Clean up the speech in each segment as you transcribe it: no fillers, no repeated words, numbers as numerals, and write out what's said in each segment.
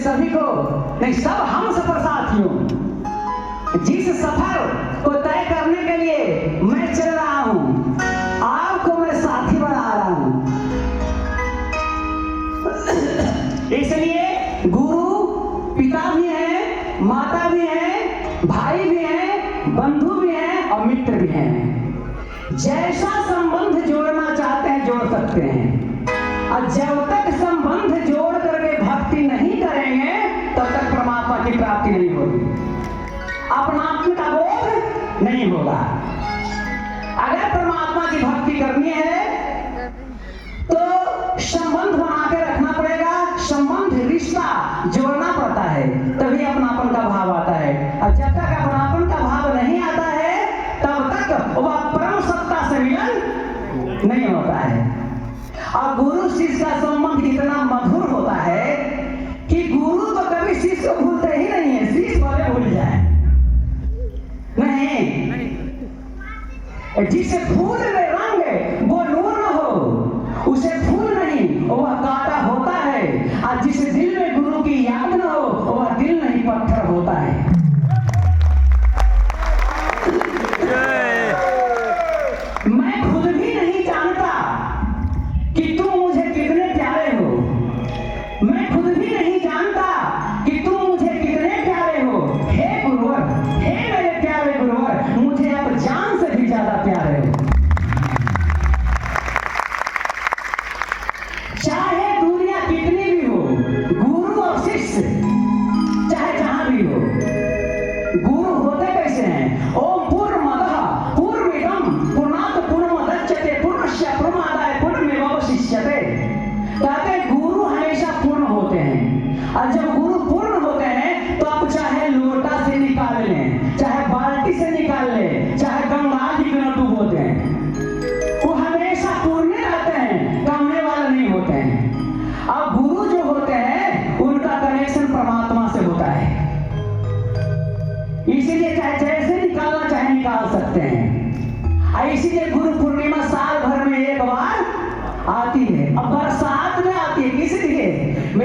सभी को नहीं, सब हम सफर साथियों, जिस सफर को तय करने के लिए मैं चल रहा हूं, आपको मैं साथी बना रहा हूं। इसलिए गुरु पिता भी हैं, माता भी हैं, भाई भी हैं, बंधु भी हैं और मित्र भी हैं। जैसा संबंध जोड़ना चाहते हैं जोड़ सकते हैं, और जब तक संबंध जोड़ करके भक्ति नहीं करेंगे तब तक परमात्मा की प्राप्ति नहीं होगी, अपनात्म का बोध नहीं होगा। अगर परमात्मा की भक्ति करनी है तो संबंध बना के रखना पड़ेगा, संबंध रिश्ता जोड़ना पड़ता है, तभी अपनापन का भाव आता है। और जब तक अपनापन का भाव नहीं आता है तब तक वह परम सत्ता से मिलन नहीं होता है। और गुरु शिष्य का संबंध इतना मधुर होता है कि गुरु तो कभी शिष्य को भूलते ही नहीं है, शिष्य भले भूल जाए नहीं। जिसे फूल में रंग वो नूर न हो, उसे फूल नहीं वह कांटा होता है। और जिसे दिल में गुरु की याद न हो वह दिल नहीं पत्थर होता है। मैं खुद भी नहीं जानता कि तुम मुझे कितने प्यारे हो, मैं खुद भी नहीं जानता कि तुम मुझे कितने प्यारे हो। हे गुरुवर, हे मेरे प्यारे गुरुवर, मुझे अब जान से भी ज्यादा प्यारे हो। चाहे दूरियां कितनी भी हो, गुरु और शिष्य चाहे जहां भी हो, गुरु होते कैसे हैं? ओम पूर्णमदः पूर्णमिदं पूर्णात् पूर्णमुदच्यते पूर्णस्य पूर्णमादाय पूर्णमेवावशिष्यते। कहते हैं गुरु हमेशा पूर्ण होते हैं, और जब गुरु पूर्ण होते हैं तो आप चाहे लोटा से निकाल लें, चाहे बाल्टी से निकाल लें, चाहे गंगा जी में डूबोते हैं, वो हमेशा पूर्ण रहते हैं, कमने वाले नहीं होते हैं। अब गुरु जो होते हैं उनका कनेक्शन परमात्मा से होता है, इसीलिए चाहे जैसे निकालना चाहे निकाल सकते हैं। इसीलिए गुरु पूर्णिमा साल भर में एक बार आती है। अब बरसात में आती है, किस लिए?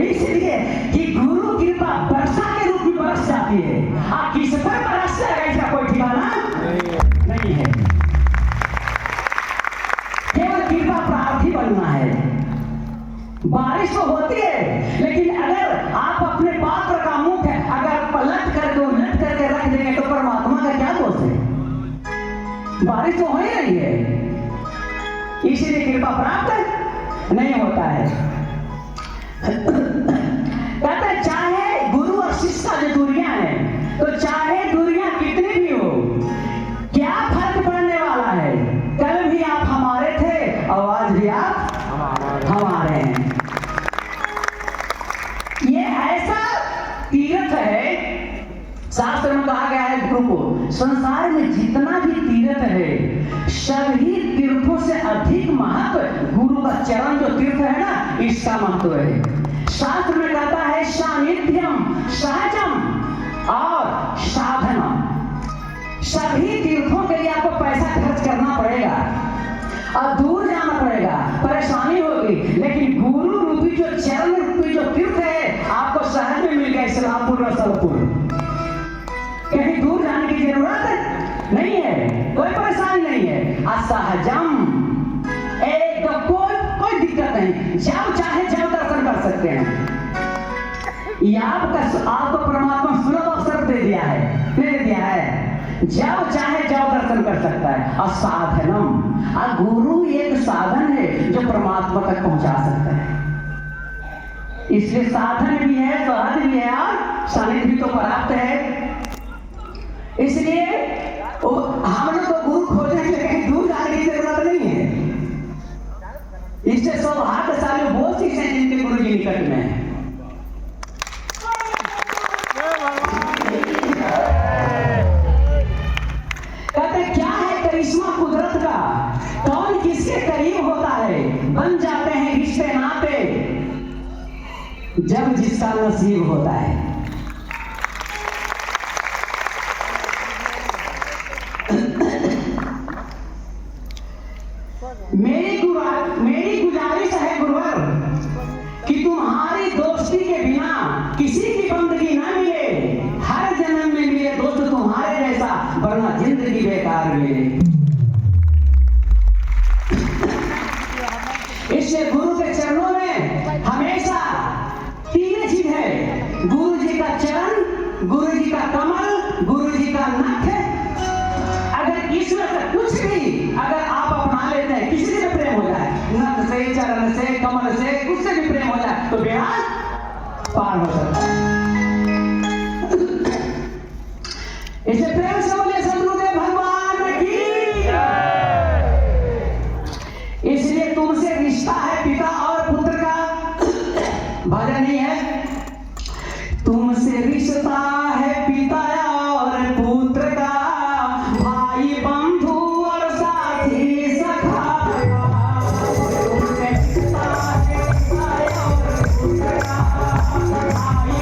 इसलिए कि गुरु कृपा वर्षा के रूप में बरस जाती है। किस पर बरस जाएगा इसका कोई ठिकाना नहीं है। केवल कृपा प्रार्थी बनना है। बारिश तो होती है, लेकिन अगर आप अपने पात्र का मुख अगर पलट करके उलट करके रख देंगे तो परमात्मा का क्या दोष है? बारिश तो हो ही नहीं है, इसीलिए कृपा प्राप्त नहीं होता है। कहते हैं चाहे गुरु और शिष्य का जो दूरियां हैं, तो चाहे दूरियां कितनी भी हो, क्या फर्क पड़ने वाला है? कल भी आप हमारे थे और आज भी आप हमारे हैं। ये ऐसा तीर्थ है, शास्त्र में कहा गया है गुरु को, संसार में जितना भी तीर्थ है सभी तीर्थों से अधिक महत्व गुरु का चरण जो तीर्थ है ना, इसका महत्व है। शास्त्र में कहता है सानिध्यम सहजम और साधनम। सभी तीर्थों के लिए आपको पैसा खर्च करना पड़ेगा और दूर जाना पड़ेगा, परेशानी होगी, लेकिन गुरु रूपी जो चरण रूपी जो तीर्थ है आपको सहज में मिल गया। इस्लामपुर रसलपुर, कहीं दूर जाने की जरूरत नहीं है, कोई परेशानी नहीं है। असहजम, एकदम कोई दिक्कत नहीं, जब चाहे जब दर्शन कर सकते हैं। आपको परमात्मा सुलभ अवसर दे दिया है, जब चाहे जब दर्शन कर सकता है। असाधनम, गुरु एक साधन है जो परमात्मा तक पहुंचा सकता है। इसलिए साधन भी है, सहज भी है और सानिध्य भी तो प्राप्त है। इसलिए हम लोग तो गुरु खोजने के लिए कहीं दूर जाने की जरूरत नहीं है। इससे सौभाग्यशाली वो शिष्य हैं जिनके गुरु जी निकट में है। कहते क्या है करिश्मा कुदरत का, कौन किसके करीब होता है, बन जाते हैं रिश्ते नाते जब जिसका नसीब होता है। मेरी गुजारिश है गुरुवर कि तुम्हारी दोस्ती के बिना किसी ना जिंदगी बेकार मेरे। इसलिए गुरु के चरणों में हमेशा तीन चीज है, गुरु जी का चरण, गुरु जी का कमल, गुरु जी का नख। अगर ईश्वर से कुछ भी अगर आप अपना लेते हैं, किसी से प्रेम हो जाए, नख से, चरण से, कमल से, उससे भी प्रेम हो जाए, तो बेड़ा पार हो सकता है। इसे प्रेम से बोले सदगुरुदेव भगवान की। इसलिए तुमसे रिश्ता है पिता और पुत्र का, भजन ही है। तुमसे रिश्ता है पिता और पुत्र का, भाई बंधु और साथी सखा। तुमसे रिश्ता है पिता और पुत्र का, भाई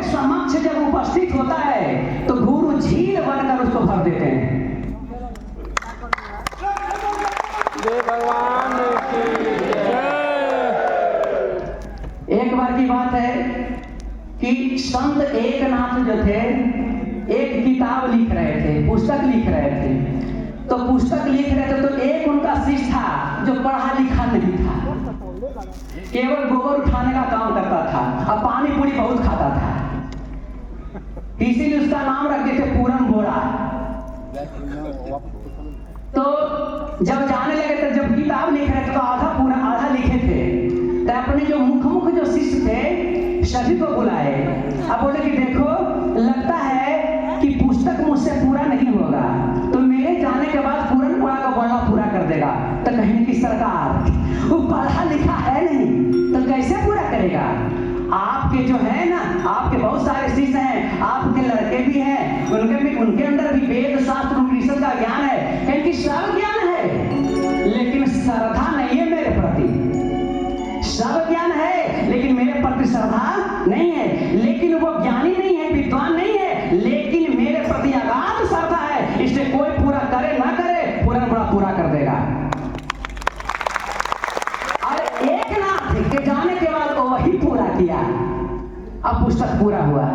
समक्ष जब उपस्थित होता है तो गुरु झील बनकर उसको भर देते हैं। जय भगवान की जय। एक बार की बात है कि संत एकनाथ जो थे एक किताब लिख रहे थे, पुस्तक लिख रहे थे। तो पुस्तक लिख रहे थे तो एक उनका शिष्य था जो पढ़ा लिखा नहीं था, केवल गोबर उठाने का काम करता था और पानी पूरी बहुत खाता था, इसीलिए उसका नाम रख देते पूरन बोरा। तो जब जाने लगे तो जब किताब लिख रहे थे तो आधा पूरा आधा लिखे थे, तो अपने जो मुख जो शिष्य थे सभी को बुलाए। अब बोले कि देखो लगता है कि पुस्तक मुझसे पूरा नहीं होगा, तो मेरे जाने के बाद पूरन बोरा का बोलना पूरा कर देगा। तो कहीं की सरकार वो पढ़ा लिखा है नहीं तो कैसे पूरा करेगा? आपके जो है ना, आपके बहुत सारे शिष्य हैं, आपके लड़के भी हैं, उनके अंदर भी वेद शास्त्र उपनिषद का ज्ञान है, कहीं की सब ज्ञान है, लेकिन श्रद्धा नहीं है मेरे प्रति। सब ज्ञान है लेकिन मेरे प्रति श्रद्धा नहीं है, लेकिन वो ज्ञानी नहीं है, विद्वान नहीं है, लेकिन मेरे प्रति अगाध श्रद्धा है, इसलिए कोई पूरा करे ना करे पूरा बड़ा पूरा कर देगा। और एक नाथ के जाने के बाद वो वही पूरा किया, अब पुस्तक पूरा हुआ।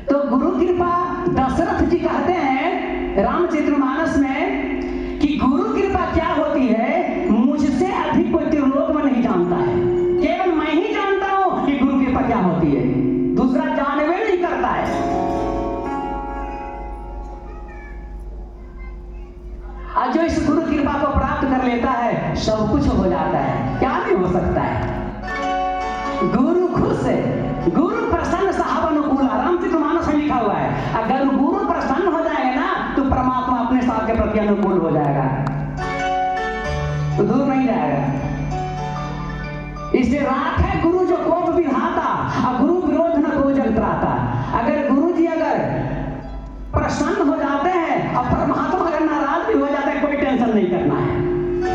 तो गुरु कृपा दशरथ जी कहते हैं रामचरितमानस में कि गुरु कृपा क्या होती है, मुझसे अधिक कोई त्रिलोक में नहीं जानता है, केवल मैं ही जानता हूं कि गुरु कृपा क्या होती है, दूसरा जानवे नहीं करता है। और जो इस गुरु कृपा को प्राप्त कर लेता है सब कुछ हो जाता है, क्या नहीं हो सकता है। गुरु खुश है, गुरु प्रसन्न साहब अनुकूल, रामचरितमानस में लिखा हुआ है। अगर गुरु प्रसन्न हो जाएगा ना तो परमात्मा अपने साथ के प्रति अनुकूल हो जाएगा, तो दूर नहीं जाएगा। इसलिए राख है गुरु जो कोप विधाता, और गुरु विरोध न को जग त्राता। अगर गुरु जी अगर प्रसन्न हो जाते हैं और परमात्मा अगर नाराज भी हो जाते हैं, कोई टेंशन नहीं करना है।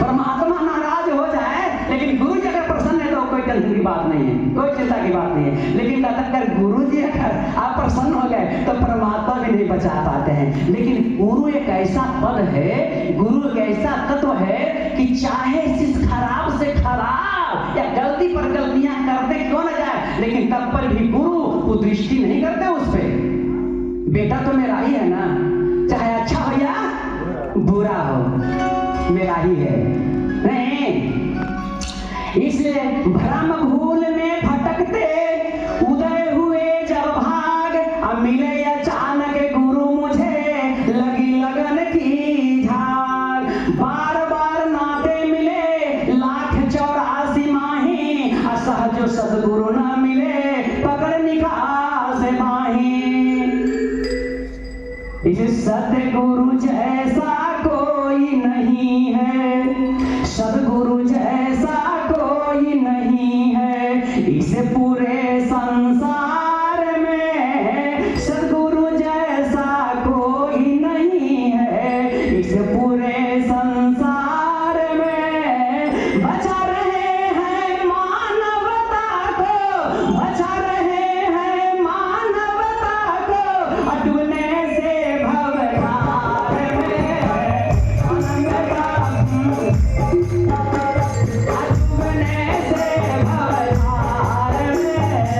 परमात्मा नाराज हो जाए लेकिन गुरु जी अगर प्रसन्न है तो कोई टेंशन की बात नहीं है, कोई चिंता की बात नहीं है। लेकिन अगर गुरु जी अगर आप प्रसन्न हो गए तो परमात्मा भी नहीं बचा पाते हैं। लेकिन गुरु एक ऐसा पद है, गुरु एक ऐसा तत्व है कि चाहे शिष्य खराब से खराब या गलती पर गलतियां करते क्यों न जाए, लेकिन तब पर भी गुरु वो दृष्टि नहीं करते उस पर। बेटा तो मेरा ही है ना, चाहे अच्छा हो या बुरा हो, मेरा ही है। नहीं, इसलिए भ्रम भूल में भटकते उदय हुए जब भाग, अब मिले अचानक गुरु मुझे लगी लगन की झाग। बार बार नाते मिले 1,84 माही, असहज सदगुरु न मिले पकड़ निकास माही। इस सदगुरु जैसा कोई नहीं है, सदगुरु जैसा कोई नहीं है, इस पूरे संसार में सदगुरु जैसा कोई नहीं है, इस पूरे संसार में। बचा रहे हैं मानवता को, बचा रहे हैं मानवता को, अटूने से भवधार में अटूने से भवधार में।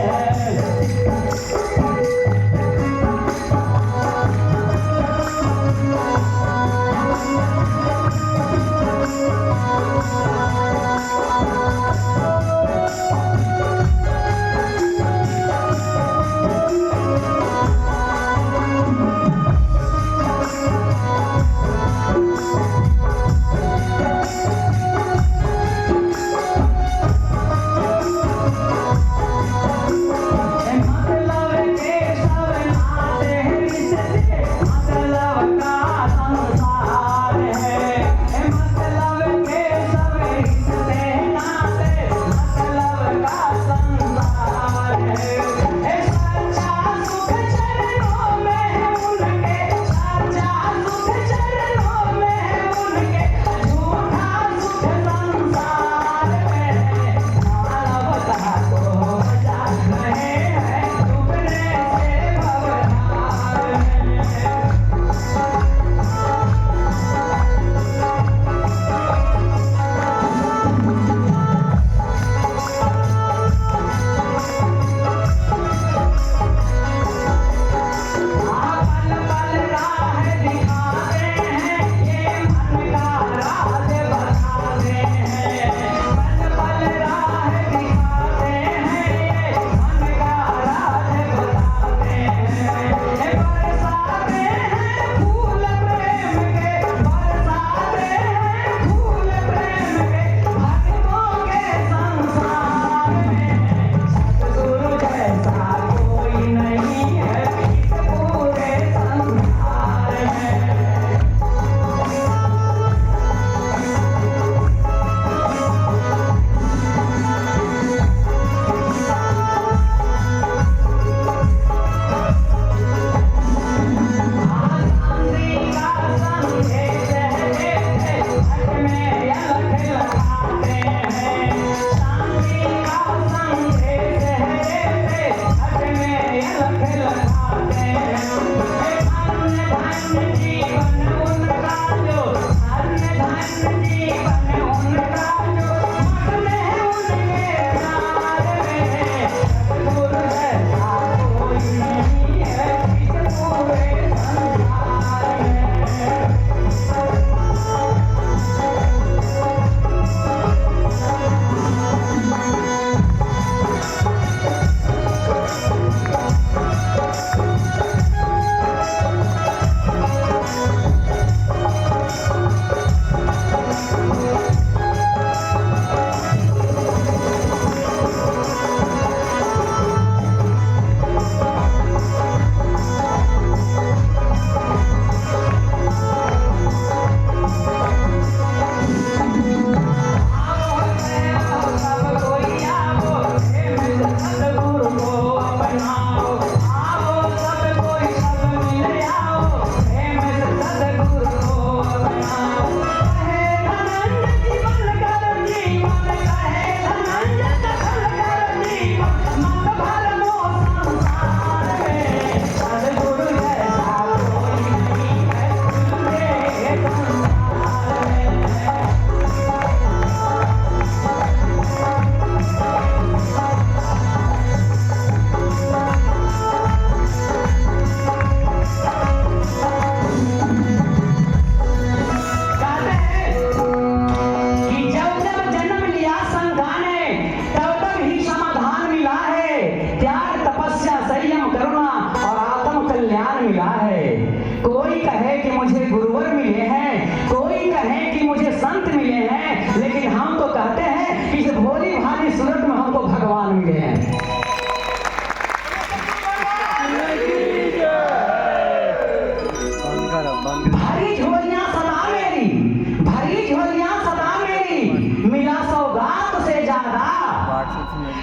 खाते हैं। धन्य धन्य जीवन उनका जो, धन्य धन्य जीवन उनका जो, मग्न है उनके प्यार में। सद्गुरु जैसा कोई नहीं है इस पूरे संसार में।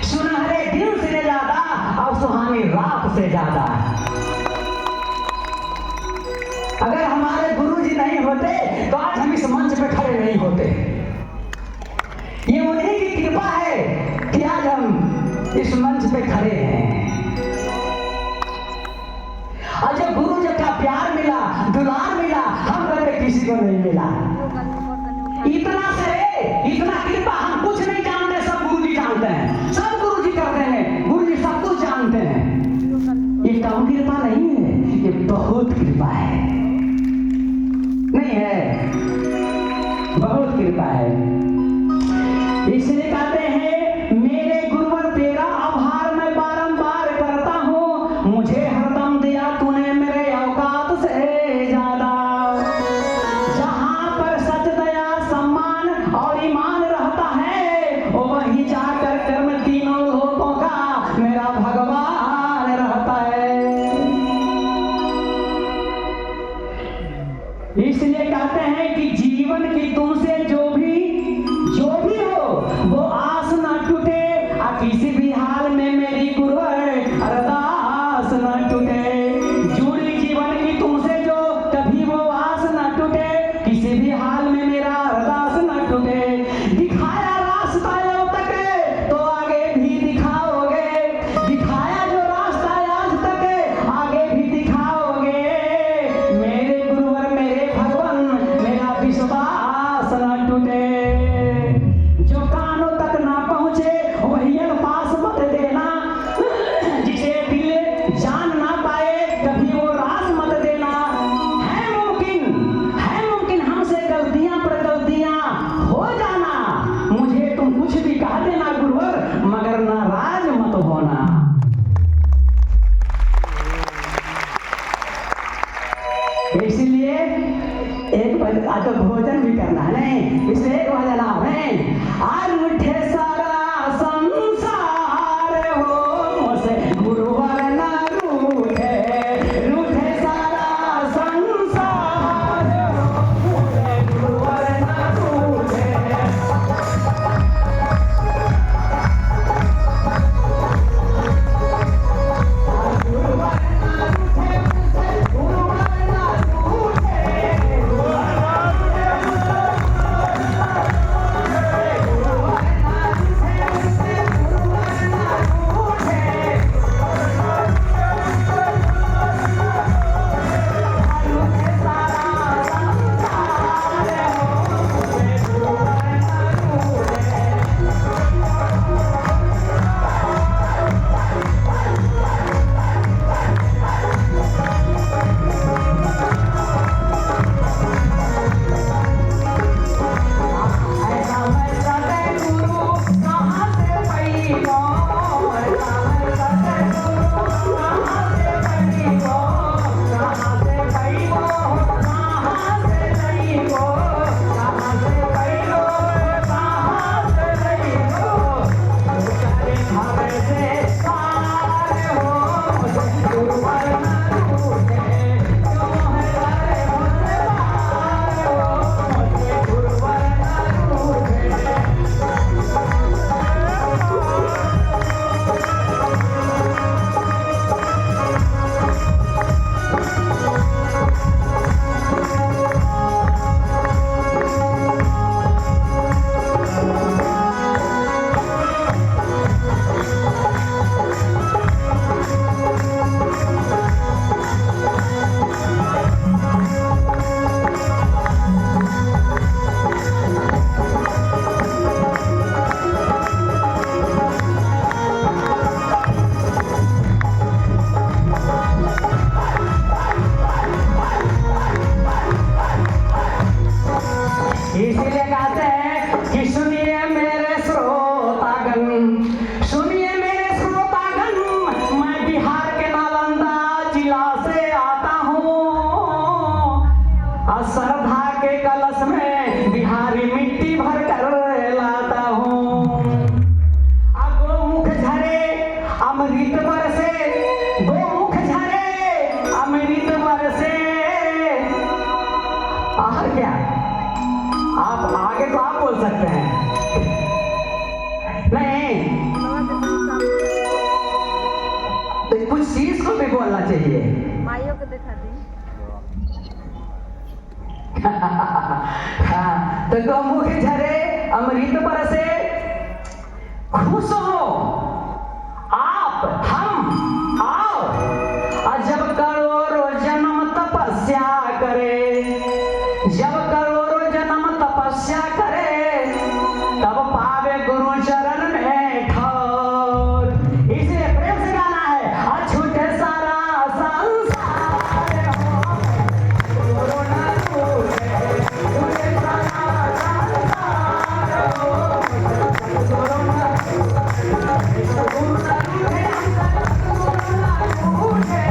सुनहरे दिन से ज्यादा और सुहानी रात से ज्यादा। अगर हमारे गुरुजी नहीं होते तो आज हम इस मंच पे खड़े नहीं होते। ये उन्हीं की कृपा है कि आज हम इस मंच पे खड़े हैं। और जब गुरुजी का प्यार मिला, दुलार मिला, हम कभी किसी को नहीं मिला। इतना से इतना कृपा, हम कुछ नहीं जानते, सब गुरुजी जानते हैं, सब गुरुजी करते हैं, गुरुजी सब कुछ जानते हैं। ये कम कृपा नहीं है, ये बहुत कृपा है। नहीं है, बहुत कृपा है। इसलिए कहते हैं मेरे गुरुवर तेरा आभार मैं बारंबार करता हूँ, मुझे हरदम दिया तूने मेरे औकात से ज्यादा। जहाँ पर सच दया सम्मान और ईमान रहता है वहीं जाकर कर्म तीनों लोगों का मेरा भगवान रहता है। इसलिए कहते हैं कि जीवन की तुमसे जो भी हो वो आस न टूटे, किसी भी हाल में मेरी गुरुवर अरदास न टूटे। जुड़ी जीवन की तुमसे जो कभी वो आस न टूटे, किसी भी हाल में मेरा अरदास न टूटे। दिखाया रास्ता अब तक तो आगे भी दिखाओगे, दिखाया जो रास्ता आज तक आगे भी दिखाओगे। मेरे गुरुवर मेरे भगवान मेरा विश्वास न टूटे। जो कानों तक ना पहुंचे वही पास मत देना, जिसे दिल जान ना पाए कभी वो रास मत देना। है मुमकिन हमसे गलतियां पर गलतियां हो जाना, मुझे तुम कुछ भी कह देना गुरुवर, मगर नाराज मत होना। इसलिए एक आज तो भोजन भी करना है, नहीं इसलिए एक भजन आप है। आज उठे सारा संसार हो मुझसे गुरुवर ना रूठे, रूठे सारा संसार हो मुझसे गुरुवर ना रूठे। गुरुवर ना रूठे भाइयों को दिखा दी। हाँ, तो गौ मुख झरे अमृत बरसे, खुश हो आप हम आओ, और जब करोड़ों जन्म तपस्या करे, जब करोड़ों जन्म तपस्या करे, तब पावे गुरु चरण में ठौर। इसलिए प्रेम से गाना है, अछूटे सारा संसार हो, गुरु न छूटे, छूटे सारा संसार हो, गुरु न छूटे, गुरु न छूटे, गुरु न छूटे।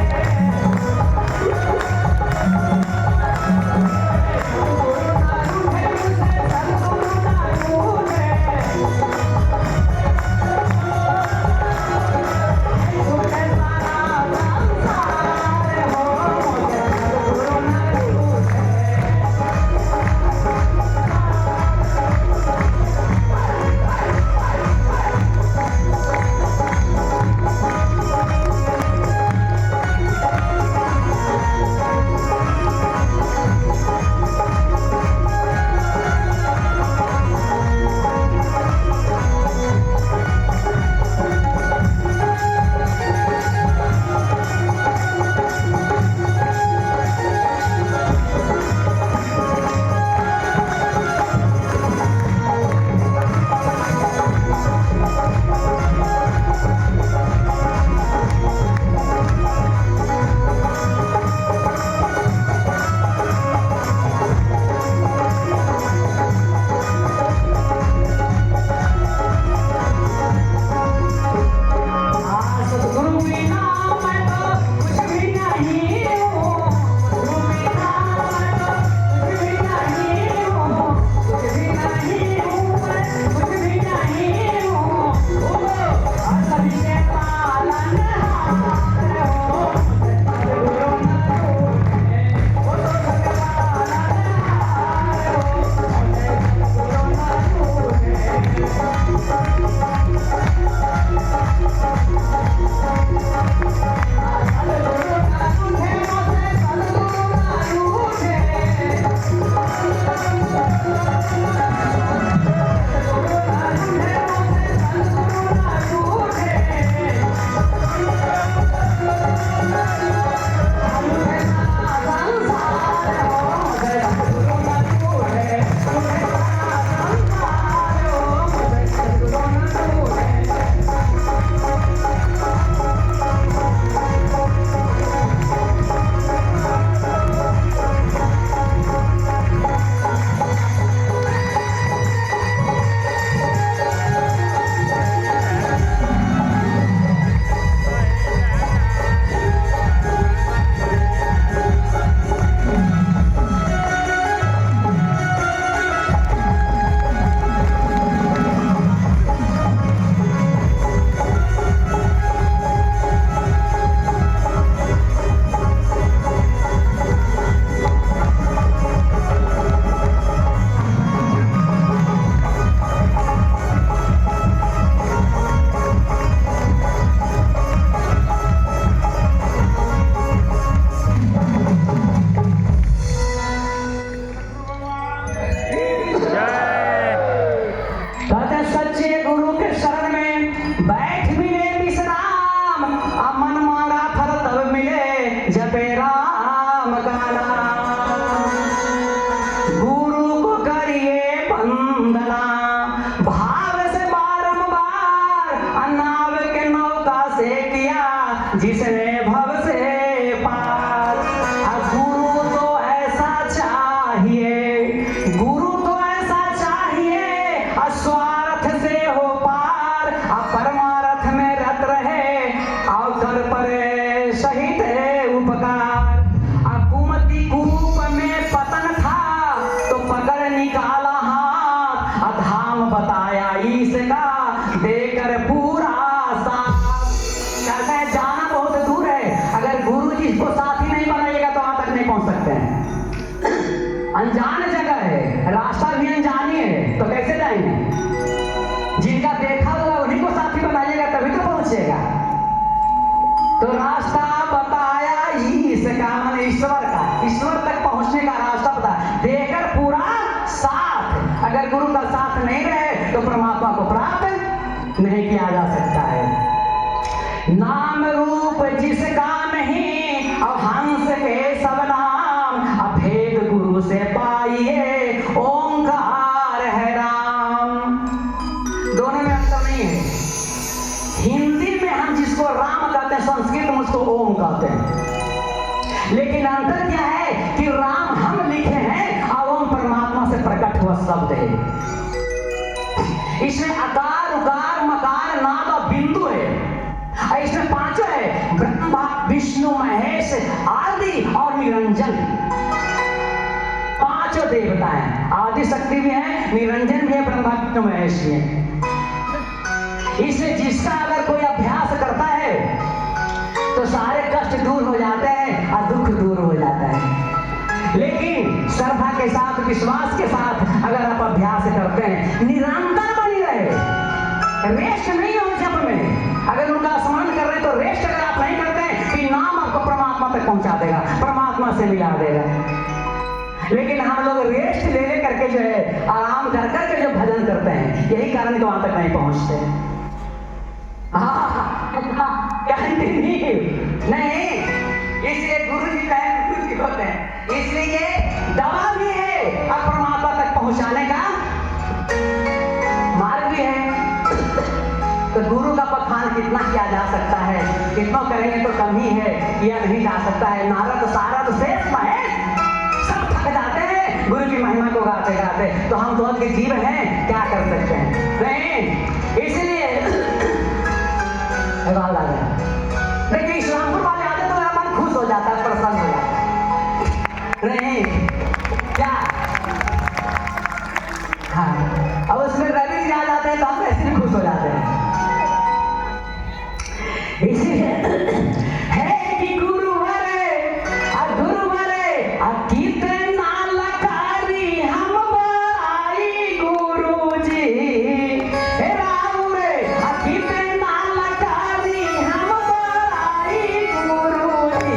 जिसने भव से पार। गुरु तो ऐसा चाहिए, गुरु तो ऐसा चाहिए, स्वार्थ से हो पार, परमार्थ में रत रहे, अवसर पर सहित उपकार। कुमति कूप में पतन था तो पकड़ निकाला हाथ, धाम बताया इसका देकर पूरा साथ। कहते हैं जाना बहुत दूर है, अगर गुरु जी को साथी नहीं बनाइएगा तो वहां तक नहीं पहुंच सकते हैं। अनजान जगह है, रास्ता भी अनजानी है, तो कैसे जाएंगे? जिनका देखा हुआ उन्हीं को साथी बनाइएगा तभी तो पहुंचेगा। तो रास्ता बताया इसका ईश्वर तक पहुंचने का रास्ता पता देकर पूरा साथ। अगर गुरु का साथ नहीं रहे तो परमात्मा को प्राप्त नहीं किया जा सकता है। नाम रूप जिसका नहीं अब हंस के सब नाम, अभेद गुरु से पाइए ओंकार है राम। दोनों में अंतर नहीं है। हिंदी में हम जिसको राम कहते हैं, संस्कृत में उसको ओम कहते हैं। लेकिन अंतर क्या है कि राम हम लिखे हैं और ओम परमात्मा से प्रकट हुआ शब्द है। इसमें आकार उकार मकार नाद और बिंदु है। इसमें पांचों है, ब्रह्मा विष्णु महेश आदि और निरंजन। पांचों देवता हैं। आदि शक्ति भी है, निरंजन भी है, ब्रह्मा विष्णु महेश भी है। इसलिए जिसका अगर कोई अभ्यास करता है तो सारे कष्ट दूर हो जाते हैं और दुख दूर हो जाता है। लेकिन श्रद्धा के साथ विश्वास के साथ अगर आप अभ्यास करते हैं, निरंतर बनी रहे, रेस्ट नहीं हो जप में। अगर उनका स्मरण कर रहे तो रेस्ट अगर आप नहीं करते हैं कि नाम आपको परमात्मा तक पहुंचा देगा, परमात्मा से मिला देगा। लेकिन हम लोग रेस्ट ले ले करके जो है आराम कर करके जो भजन करते हैं, यही कारण कि वहां तक नहीं पहुंचते। नहीं, इसलिए गुरु जी होते हैं, इसलिए ये दवा भी है और परमात्मा तक पहुंचाने का मार्ग भी है। तो गुरु का बखान कितना किया जा सकता है, कितना करेंगे तो कम ही है, किया नहीं जा सकता है। नारद सारद शेष महेश सब थक जाते हैं गुरु की महिमा को गाते गाते, तो हम तो के जीव हैं, क्या कर सकते हैं। नहीं, इसलिए देखिए इस्लामपुर वाले आते तो मेरा मन खुश हो जाता है, प्रसन्न हो जाता है। नहीं क्या, हाँ, अब उसमें रवि जी आ जाते हैं तो हम ऐसे भी खुश हो जाते हैं। इसलिए है कि गुरु मरे कितना लकारी हम बड़ाई गुरु जी, हे राम रे कितना लकारी हम बड़ाई गुरु जी।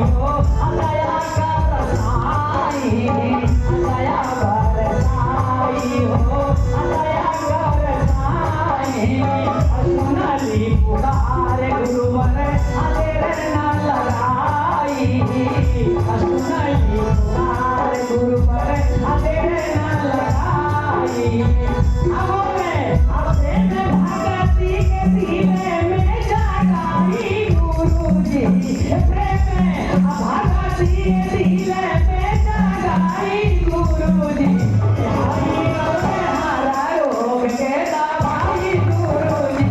हो, दया बरसाई, दया बरसाई हो, दया बरसाई। सुनली पुकार गुरुवर तेरे न लगाई, सुनली पुकार गुरुवर तेरे न लगाई। अब प्रेम भगती के सीने में जगाई गुरुजी, प्रेम भगती के सीने में जगाई गुरुजी। हरा रोग के दवाई गुरुजी,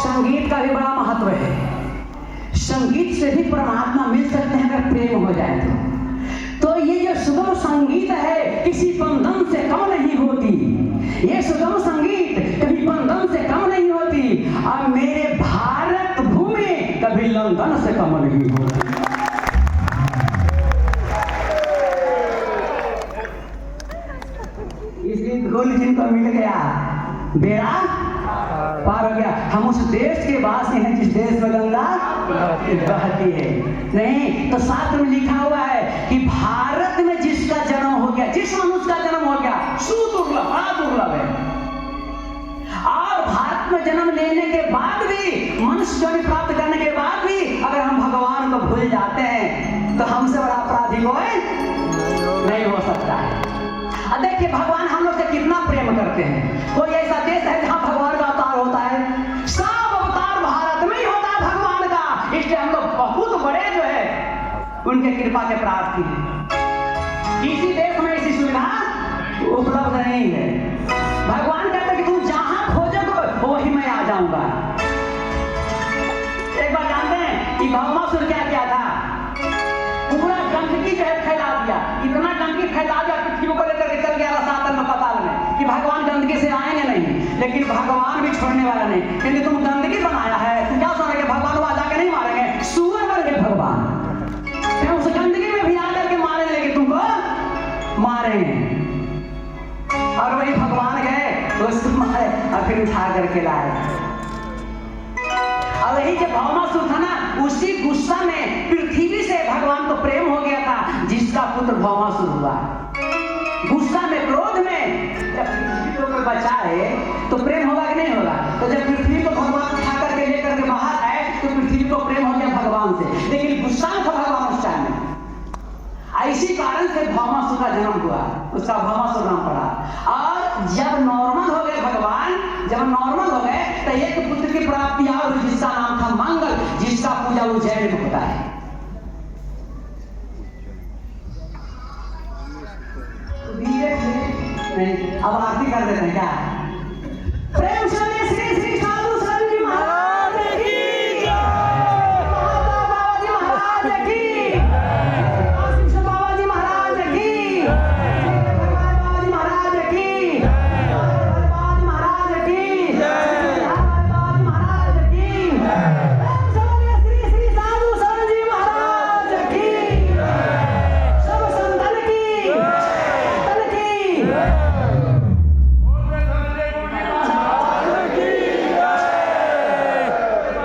संगीत का भी बड़ा महत्व है। संगीत से भी परमात्मा मिल सकते हैं अगर प्रेम हो जाए तो ये जो सुगम संगीत है किसी बंधन से कम नहीं होती। ये सुगम संगीत कभी बंधन से कम नहीं होती और मेरे भारत भूमि कभी लंदन से कम नहीं होती। इस गीत गोली जिनको मिल गया बेड़ा पार हो गया। हम उस देश के वासी हैं जिस देश में गंगा बहती है। नहीं तो शास्त्र में लिखा हुआ है कि भारत में जिसका जन्म हो गया, जिस मनुष्य का जन्म हो गया, सुदुर्लभ, बड़ा दुर्लभ है। और भारत में जन्म लेने के बाद भी, मनुष्य जन्म प्राप्त करने के बाद भी अगर हम भगवान को भूल जाते हैं तो हमसे बड़ा अपराधी कोई नहीं हो सकता है। अब देखिए भगवान हम लोग से कितना प्रेम करते हैं। कोई ऐसा देश है जहां भगवान का अवतार होता है? सब अवतार भारत में ही होता है भगवान का। इसलिए हम लोग बहुत बड़े जो है उनके कृपा के प्रार्थी हैं। किसी देश में ऐसी सुविधा उपलब्ध नहीं है। भगवान कहते हैं कि तुम जहां खोजोगे वही मैं आ जाऊंगा। एक बार जानते हैं कि भौमासुर क्या किया था? पूरा गंदगी जो है फैला दिया, इतना गंदगी फैला दिया पृथ्वी को लेकर के चल गया रसातल में, पताल में, कि भगवान गंदगी से आएंगे नहीं। लेकिन भगवान भी छोड़ने वाला नहीं, क्योंकि तुम गंदगी बनाया है। तुम क्या सोचोगे भगवान को आजा के नहीं मारेंगे? सुअर बन गए भगवान, उस गंदगी में भी आकर के मारे, लेकिन तुमको मारेंगे। और वही भगवान गए उसको मारे और फिर उठा करके लाए। और यही जब भौमासुर था ना, उसी गुस्सा में पृथ्वी से भगवान को प्रेम हो गया था जिसका पुत्र भौमासुर हुआ। गुस्सा में, क्रोध में जब पृथ्वी को कोई बचाए तो प्रेम होगा कि नहीं होगा? तो जब पृथ्वी को भगवान उठा करके लेकर के बाहर आए तो पृथ्वी को प्रेम हो गया भगवान से, लेकिन गुस्सा में था भगवान उस टाइम में। इसी कारण से भौमासुर का जन्म हुआ, उसका भौमासुर नाम पड़ा। और जब नॉर्मल हो गए भगवान, जब नॉर्मल हो गए तो एक पुत्र की प्राप्ति और जिसका नाम था मंगल, जिसका पूजा उज्जैन में होता है। नहीं, अब आरती कर देते हैं क्या?